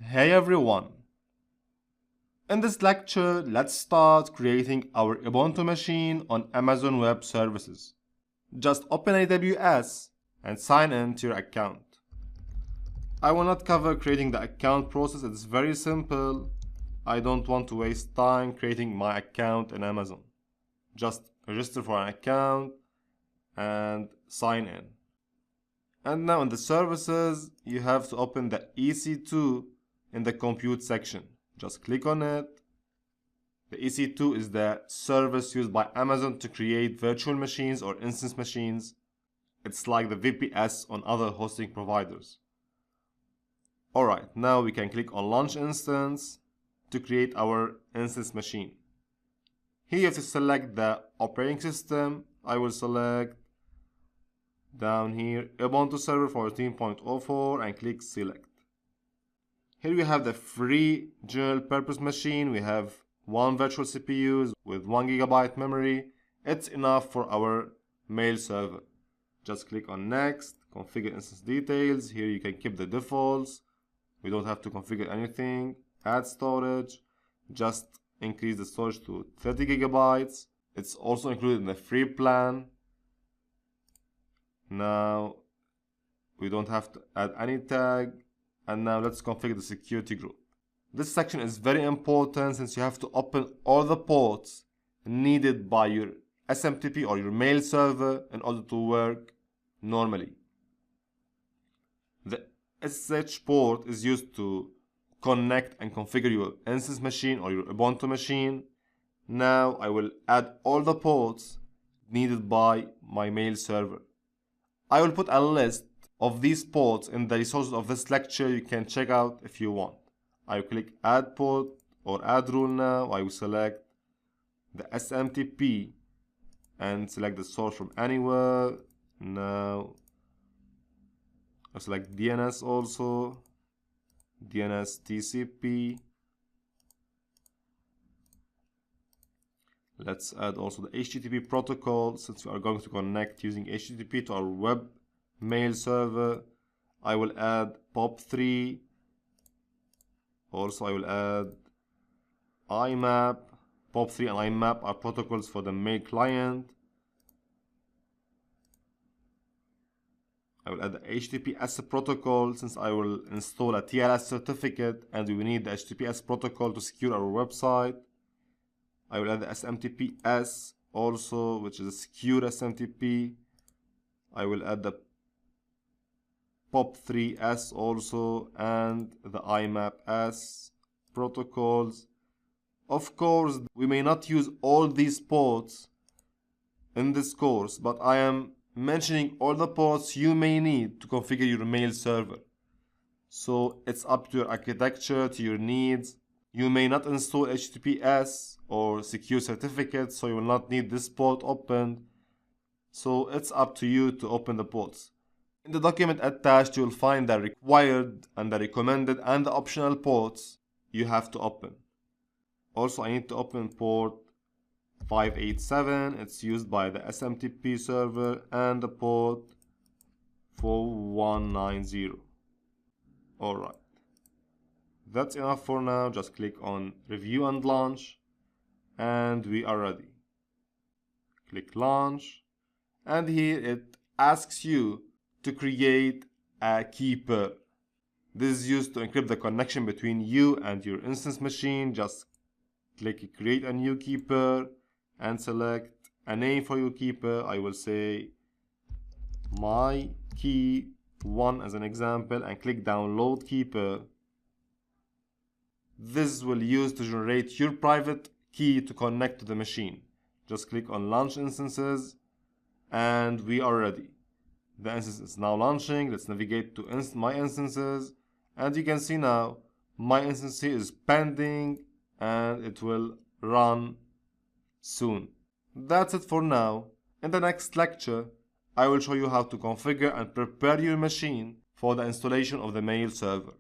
Hey everyone! In this lecture, let's start creating our Ubuntu machine on Amazon Web Services. Just open AWS and sign in to your account. I will not cover creating the account process, it's very simple. I don't want to waste time creating my account in Amazon. Just register for an account and sign in. And now in the services, you have to open the EC2 in the compute section. Just click on it. The EC2 is the service used by Amazon to create virtual machines or instance machines. It's like the VPS on other hosting providers. Alright, now we can click on Launch Instance to create our instance machine. Here you have to select the operating system. I will select down here Ubuntu Server 14.04 and click Select. Here we have the free general purpose machine. We have one virtual CPU with 1 GB memory. It's enough for our mail server. Just click on Next, configure instance details. Here you can keep the defaults. We don't have to configure anything. Add storage. Just increase the storage to 30 GB. It's also included in the free plan. Now we don't have to add any tag. And now let's configure the security group. This section is very important since you have to open all the ports needed by your SMTP or your mail server in order to work normally. The SSH port is used to connect and configure your instance machine or your Ubuntu machine. Now I will add all the ports needed by my mail server. I will put a list of these ports in the resources of this lecture. You can check out if you want. I will click add port or add rule now. I will select the SMTP and select the source from anywhere. Now I select DNS also, DNS TCP. Let's add also the HTTP protocol since we are going to connect using HTTP to our web mail server. I will add POP3. Also I will add IMAP. POP3 and IMAP are protocols for the mail client. I will add the HTTPS protocol since I will install a TLS certificate and we need the HTTPS protocol to secure our website. I will add the SMTPS also, which is a secure SMTP. I will add the POP3S also and the IMAP-S protocols. Of course, we may not use all these ports in this course, but I am mentioning all the ports you may need to configure your mail server. So it's up to your architecture, to your needs. You may not install HTTPS or secure certificates, so you will not need this port opened. So it's up to you to open the ports. In the document attached, you will find the required and the recommended and the optional ports you have to open. Also, I need to open port 587. It's used by the SMTP server and the port 4190. Alright. That's enough for now. Just click on Review and Launch. And we are ready. Click Launch. And here it asks you to create a key pair. This is used to encrypt the connection between you and your instance machine. Just click Create a new key pair and select a name for your key pair. I will say my key 1 as an example and click Download key pair. This will use to generate your private key to connect to the machine. Just click on Launch Instances and we are ready. The instance is now launching. Let's navigate to My Instances and you can see now my instance here is pending and it will run soon. That's it for now. In the next lecture, I will show you how to configure and prepare your machine for the installation of the mail server.